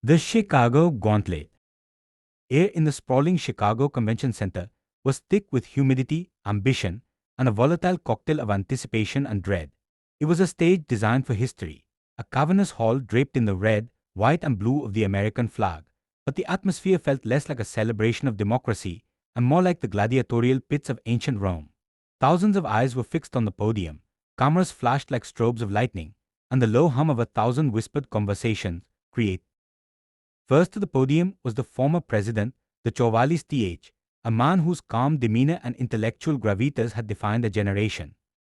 The Chicago Gauntlet. Air in the sprawling Chicago Convention Center was thick with humidity, ambition, and a volatile cocktail of anticipation and dread. It was a stage designed for history, a cavernous hall draped in the red, white, and blue of the American flag. But the atmosphere felt less like a celebration of democracy and more like the gladiatorial pits of ancient Rome. Thousands of eyes were fixed on the podium, cameras flashed like strobes of lightning, and the low hum of 1,000 whispered conversations created. First to the podium was the former president, the Chovalis Th, a man whose calm demeanor and intellectual gravitas had defined a generation.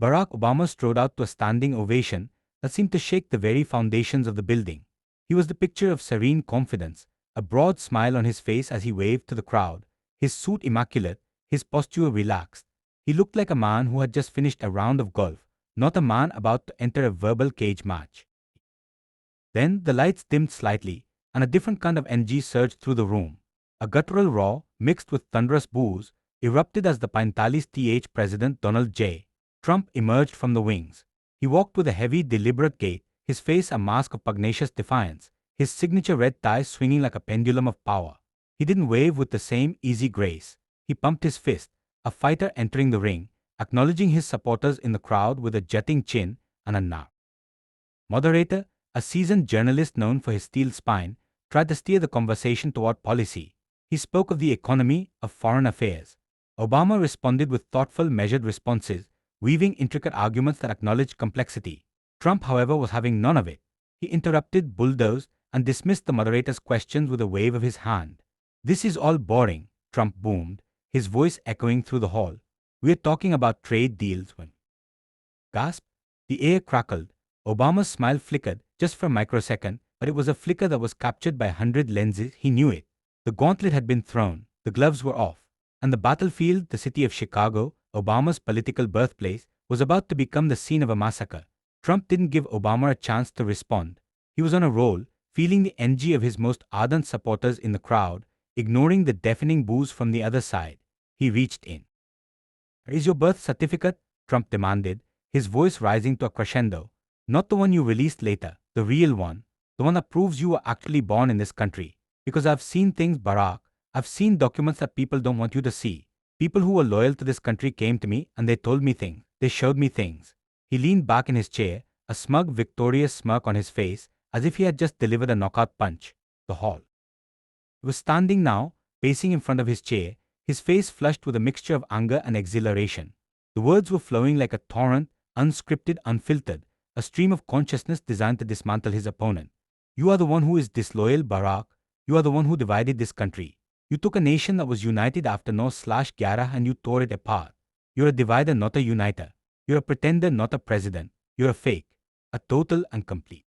Barack Obama strode out to a standing ovation that seemed to shake the very foundations of the building. He was the picture of serene confidence, a broad smile on his face as he waved to the crowd, his suit immaculate, his posture relaxed. He looked like a man who had just finished a round of golf, not a man about to enter a verbal cage match. Then the lights dimmed slightly, and a different kind of energy surged through the room. A guttural roar, mixed with thunderous boos, erupted as the Pintalis Th President Donald J. Trump emerged from the wings. He walked with a heavy, deliberate gait, his face a mask of pugnacious defiance, his signature red tie swinging like a pendulum of power. He didn't wave with the same easy grace. He pumped his fist, a fighter entering the ring, acknowledging his supporters in the crowd with a jutting chin and a nod. Moderator, a seasoned journalist known for his steel spine, tried to steer the conversation toward policy. He spoke of the economy, of foreign affairs. Obama responded with thoughtful, measured responses, weaving intricate arguments that acknowledged complexity. Trump, however, was having none of it. He interrupted, bulldozed, and dismissed the moderator's questions with a wave of his hand. "This is all boring," Trump boomed, his voice echoing through the hall. "We're talking about trade deals when—" Gasp! The air crackled. Obama's smile flickered, just for a microsecond, but it was a flicker that was captured by 100 lenses. He knew it. The gauntlet had been thrown, the gloves were off, and the battlefield, the city of Chicago, Obama's political birthplace, was about to become the scene of a massacre. Trump didn't give Obama a chance to respond. He was on a roll, feeling the energy of his most ardent supporters in the crowd, ignoring the deafening boos from the other side. He reached in. "Is your birth certificate?" Trump demanded, his voice rising to a crescendo. "Not the one you released later, the real one, the one that proves you were actually born in this country. Because I've seen things, Barack. I've seen documents that people don't want you to see. People who were loyal to this country came to me and they told me things. They showed me things." He leaned back in his chair, a smug, victorious smirk on his face, as if he had just delivered a knockout punch. The hall. He was standing now, pacing in front of his chair, his face flushed with a mixture of anger and exhilaration. The words were flowing like a torrent, unscripted, unfiltered, a stream of consciousness designed to dismantle his opponent. "You are the one who is disloyal, Barack. You are the one who divided this country. You took a nation that was united after 9/11 and you tore it apart. You're a divider, not a uniter. You're a pretender, not a president. You're a fake. A total and complete."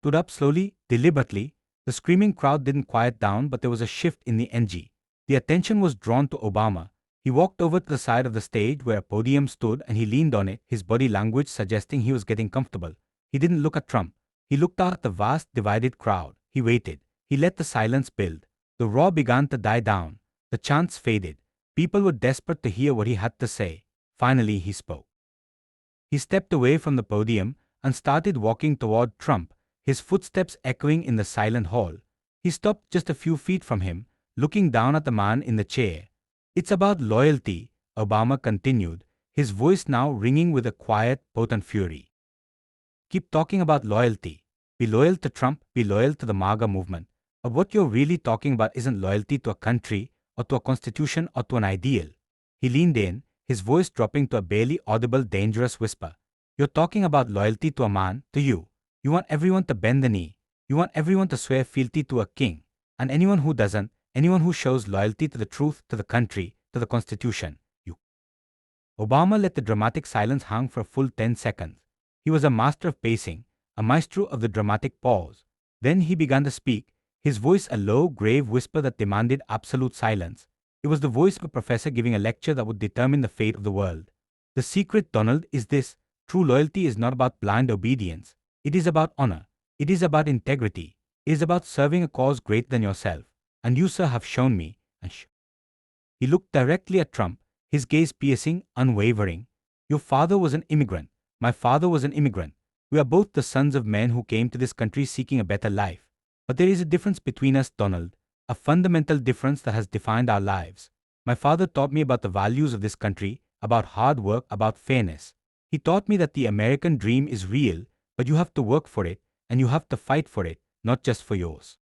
Stood up slowly, deliberately. The screaming crowd didn't quiet down, but there was a shift in the energy. The attention was drawn to Obama. He walked over to the side of the stage where a podium stood and he leaned on it, his body language suggesting he was getting comfortable. He didn't look at Trump. He looked out at the vast, divided crowd. He waited. He let the silence build. The roar began to die down. The chants faded. People were desperate to hear what he had to say. Finally, he spoke. He stepped away from the podium and started walking toward Trump, his footsteps echoing in the silent hall. He stopped just a few feet from him, looking down at the man in the chair. "It's about loyalty," Obama continued, his voice now ringing with a quiet, potent fury. "Keep talking about loyalty. Be loyal to Trump, be loyal to the MAGA movement. But what you're really talking about isn't loyalty to a country, or to a constitution, or to an ideal." He leaned in, his voice dropping to a barely audible, dangerous whisper. "You're talking about loyalty to a man, to you. You want everyone to bend the knee. You want everyone to swear fealty to a king. And anyone who doesn't, anyone who shows loyalty to the truth, to the country, to the Constitution, you." Obama let the dramatic silence hang for a full 10 seconds. He was a master of pacing, a maestro of the dramatic pause. Then he began to speak, his voice a low, grave whisper that demanded absolute silence. It was the voice of a professor giving a lecture that would determine the fate of the world. "The secret, Donald, is this. True loyalty is not about blind obedience. It is about honor. It is about integrity. It is about serving a cause greater than yourself. And you, sir, have shown me." He looked directly at Trump, his gaze piercing, unwavering. "Your father was an immigrant. My father was an immigrant. We are both the sons of men who came to this country seeking a better life. But there is a difference between us, Donald, a fundamental difference that has defined our lives. My father taught me about the values of this country, about hard work, about fairness. He taught me that the American dream is real, but you have to work for it, and you have to fight for it, not just for yours.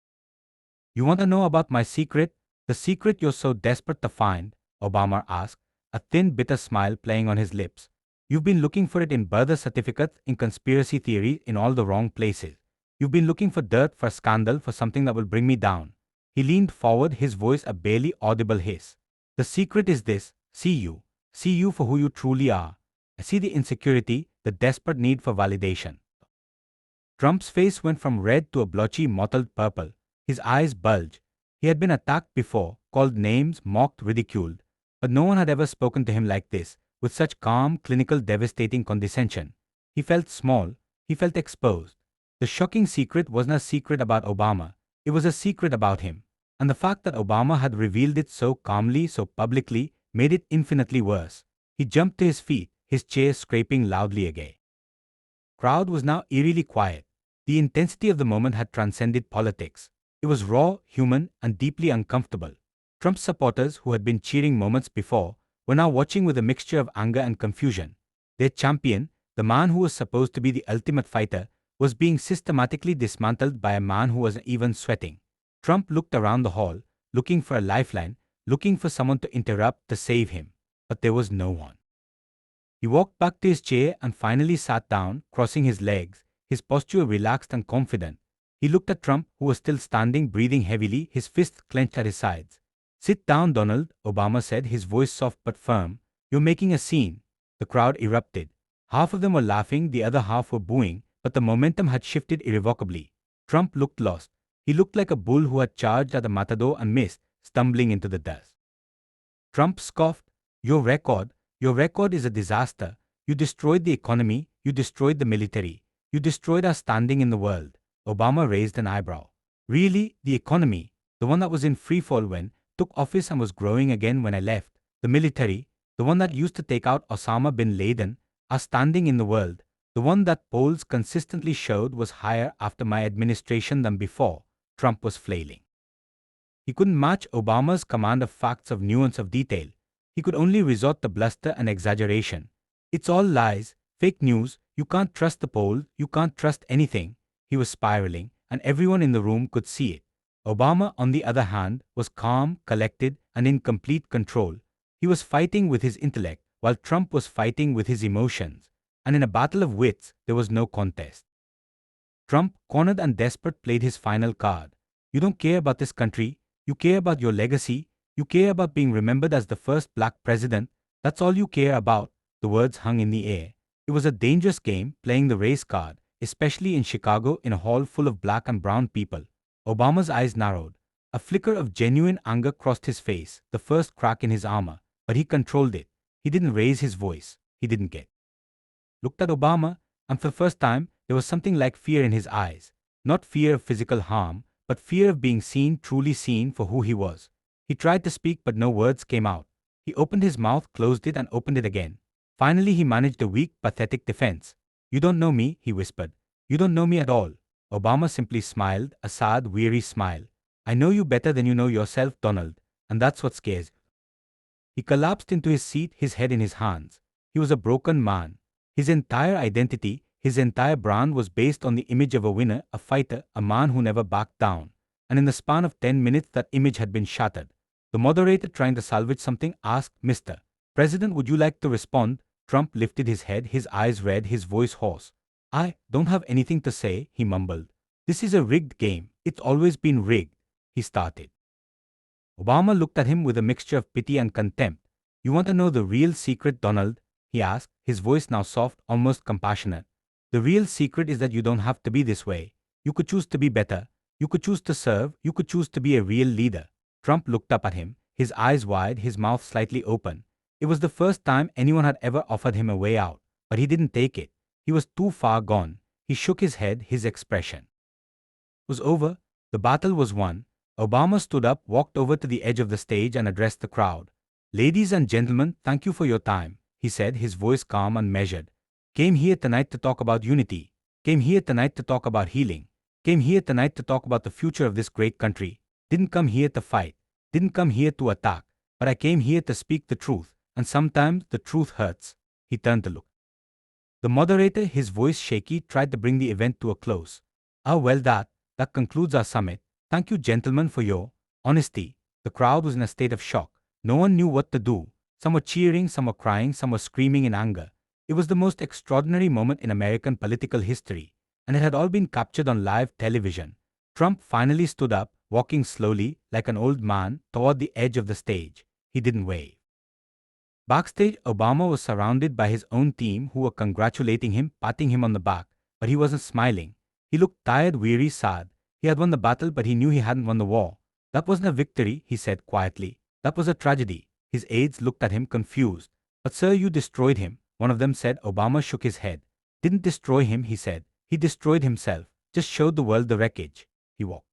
You want to know about my secret? The secret you're so desperate to find? Obama asked, a thin, bitter smile playing on his lips. You've been looking for it in birth certificates, in conspiracy theories, in all the wrong places. You've been looking for dirt, for scandal, for something that will bring me down. He leaned forward, his voice a barely audible hiss. The secret is this: see you. See you for who you truly are. I see the insecurity, the desperate need for validation. Trump's face went from red to a blotchy, mottled purple. His eyes bulged. He had been attacked before, called names, mocked, ridiculed. But no one had ever spoken to him like this, with such calm, clinical, devastating condescension. He felt small. He felt exposed. The shocking secret wasn't a secret about Obama. It was a secret about him. And the fact that Obama had revealed it so calmly, so publicly, made it infinitely worse. He jumped to his feet, his chair scraping loudly again. Crowd was now eerily quiet. The intensity of the moment had transcended politics. It was raw, human, and deeply uncomfortable. Trump's supporters, who had been cheering moments before, were now watching with a mixture of anger and confusion. Their champion, the man who was supposed to be the ultimate fighter, was being systematically dismantled by a man who wasn't even sweating. Trump looked around the hall, looking for a lifeline, looking for someone to interrupt, to save him. But there was no one. He walked back to his chair and finally sat down, crossing his legs, his posture relaxed and confident. He looked at Trump, who was still standing, breathing heavily, his fists clenched at his sides. Sit down, Donald, Obama said, his voice soft but firm. You're making a scene. The crowd erupted. Half of them were laughing, the other half were booing, but the momentum had shifted irrevocably. Trump looked lost. He looked like a bull who had charged at a matador and missed, stumbling into the dust. Trump scoffed. Your record is a disaster. You destroyed the economy, you destroyed the military, you destroyed our standing in the world. Obama raised an eyebrow. Really, the economy, the one that was in freefall when took office and was growing again when I left, the military, the one that used to take out Osama bin Laden, our standing in the world, the one that polls consistently showed was higher after my administration than before. Trump was flailing. He couldn't match Obama's command of facts, of nuance, of detail. He could only resort to bluster and exaggeration. It's all lies, fake news, you can't trust the polls, you can't trust anything. He was spiraling, and everyone in the room could see it. Obama, on the other hand, was calm, collected, and in complete control. He was fighting with his intellect, while Trump was fighting with his emotions. And in a battle of wits, there was no contest. Trump, cornered and desperate, played his final card. You don't care about this country, you care about your legacy, you care about being remembered as the first black president, that's all you care about. The words hung in the air. It was a dangerous game, playing the race card, especially in Chicago in a hall full of black and brown people. Obama's eyes narrowed. A flicker of genuine anger crossed his face, the first crack in his armor, but he controlled it. He didn't raise his voice. He didn't get. Looked at Obama, and for the first time, there was something like fear in his eyes. Not fear of physical harm, but fear of being seen, truly seen for who he was. He tried to speak, but no words came out. He opened his mouth, closed it, and opened it again. Finally, he managed a weak, pathetic defense. You don't know me, he whispered. You don't know me at all. Obama simply smiled, a sad, weary smile. I know you better than you know yourself, Donald, and that's what scares you. He collapsed into his seat, his head in his hands. He was a broken man. His entire identity, his entire brand was based on the image of a winner, a fighter, a man who never backed down. And in the span of 10 minutes, that image had been shattered. The moderator, trying to salvage something, asked, Mr. President, would you like to respond? Trump lifted his head, his eyes red, his voice hoarse. I don't have anything to say, he mumbled. This is a rigged game. It's always been rigged, he started. Obama looked at him with a mixture of pity and contempt. You want to know the real secret, Donald? He asked, his voice now soft, almost compassionate. The real secret is that you don't have to be this way. You could choose to be better. You could choose to serve. You could choose to be a real leader. Trump looked up at him, his eyes wide, his mouth slightly open. It was the first time anyone had ever offered him a way out, but he didn't take it. He was too far gone. He shook his head, his expression. It was over. The battle was won. Obama stood up, walked over to the edge of the stage and addressed the crowd. Ladies and gentlemen, thank you for your time, he said, his voice calm and measured. Came here tonight to talk about unity. Came here tonight to talk about healing. Came here tonight to talk about the future of this great country. Didn't come here to fight. Didn't come here to attack. But I came here to speak the truth. And sometimes the truth hurts. He turned to look. The moderator, his voice shaky, tried to bring the event to a close. Well, that concludes our summit. Thank you, gentlemen, for your honesty. The crowd was in a state of shock. No one knew what to do. Some were cheering, some were crying, some were screaming in anger. It was the most extraordinary moment in American political history, and it had all been captured on live television. Trump finally stood up, walking slowly, like an old man, toward the edge of the stage. He didn't wave. Backstage, Obama was surrounded by his own team who were congratulating him, patting him on the back, but he wasn't smiling. He looked tired, weary, sad. He had won the battle, but he knew he hadn't won the war. That wasn't a victory, he said quietly. That was a tragedy. His aides looked at him confused. But sir, you destroyed him, one of them said. Obama shook his head. Didn't destroy him, he said. He destroyed himself. Just showed the world the wreckage. He walked.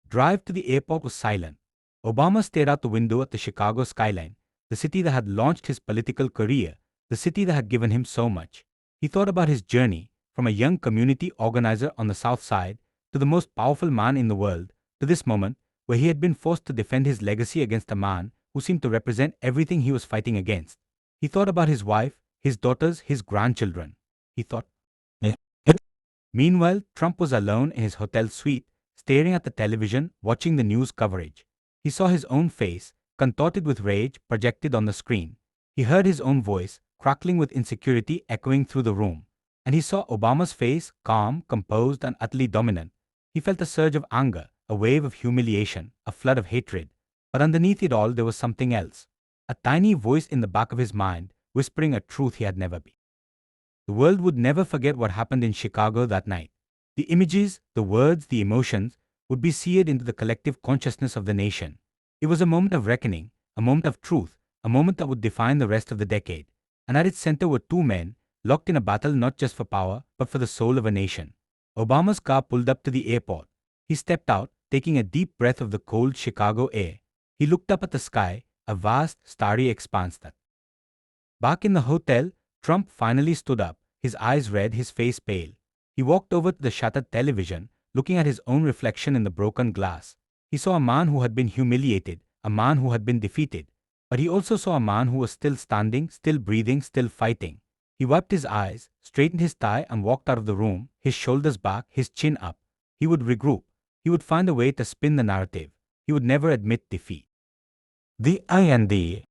Drive to the airport was silent. Obama stared out the window at the Chicago skyline, the city that had launched his political career, the city that had given him so much. He thought about his journey, from a young community organizer on the South Side to the most powerful man in the world, to this moment where he had been forced to defend his legacy against a man who seemed to represent everything he was fighting against. He thought about his wife, his daughters, his grandchildren. He thought. Meanwhile, Trump was alone in his hotel suite, staring at the television, watching the news coverage. He saw his own face, contorted with rage, projected on the screen. He heard his own voice, crackling with insecurity, echoing through the room. And he saw Obama's face, calm, composed, and utterly dominant. He felt a surge of anger, a wave of humiliation, a flood of hatred. But underneath it all, there was something else. A tiny voice in the back of his mind, whispering a truth he had never been. The world would never forget what happened in Chicago that night. The images, the words, the emotions would be seared into the collective consciousness of the nation. It was a moment of reckoning, a moment of truth, a moment that would define the rest of the decade. And at its center were two men, locked in a battle not just for power, but for the soul of a nation. Obama's car pulled up to the airport. He stepped out, taking a deep breath of the cold Chicago air. He looked up at the sky, a vast, starry expanse that. Back in the hotel, Trump finally stood up, his eyes red, his face pale. He walked over to the shattered television, looking at his own reflection in the broken glass. He saw a man who had been humiliated, a man who had been defeated. But he also saw a man who was still standing, still breathing, still fighting. He wiped his eyes, straightened his tie, and walked out of the room, his shoulders back, his chin up. He would regroup. He would find a way to spin the narrative. He would never admit defeat. The I and the